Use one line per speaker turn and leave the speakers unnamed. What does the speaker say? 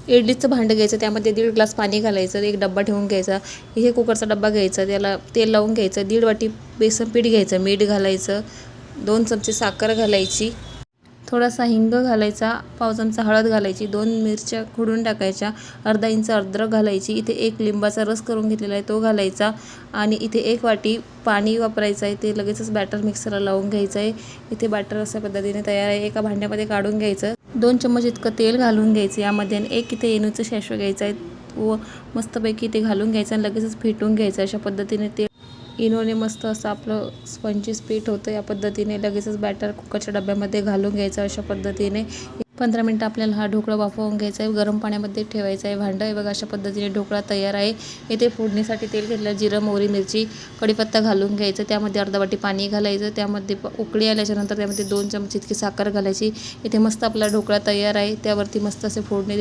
इडलीचं भांडं घ्यायचं, त्यामध्ये 1.5 ग्लास पाणी घालायचं, एक डब्बा ठेवून घ्यायचा. इथे कुकरचा डब्बा घ्यायचा, त्याला तेल लावून घ्यायचं, 1.5 वाटी बेसन पीठ घ्यायचं, मीठ घालायचं, 2 चमचे साखर घालायची, थोडासा हिंग घालायचा, पाव चमचा हळद घालायची, 2 मिरच्या खोडून टाकायच्या, अर्धा इंच अद्रक घालायची. इथे 1 लिंबाचा रस करून घेतलेला आहे तो घालायचा आणि इथे 1 वाटी पाणी वापरायचं आहे. ते लगेचच बॅटर मिक्सरला लावून घ्यायचं आहे. इथे बॅटर अशा पद्धतीने तयार आहे. एका भांड्यामध्ये काढून घ्यायचं, 2 चम्मच इतकं तेल घालून घ्यायचं यामध्ये आणि एक इथे इनोचं सॅशे घ्यायचं आहे व मस्तपैकी ते घालून घ्यायचं आणि लगेचच फेटून घ्यायचं. अशा पद्धतीने ते इनोने मस्त असं आपलं स्पंजी पीठ होतं. या पद्धतीने लगेचच बॅटर कुकरच्या डब्यामध्ये घालून घ्यायचं. अशा पद्धतीने 15 मिनटं आपल्याला हा ढोकळा वाफवून घ्यायचा आहे. गरम पाण्यामध्ये ठेवायचं आहे भांडं आहे बघा. अशा पद्धतीने ढोकळा तयार आहे. इथे फोडणीसाठी तेल घेतलं, जिरं, मोहरी, मिरची, कढीपत्ता घालून घ्यायचं. त्यामध्ये अर्धा वाटी पाणी घालायचं, त्यामध्ये उकळी आल्याच्यानंतर त्यामध्ये 2 चमचे इतकी साखर घालायची. इथे मस्त आपला ढोकळा तयार आहे. त्यावरती मस्त असे फोडणी दिली.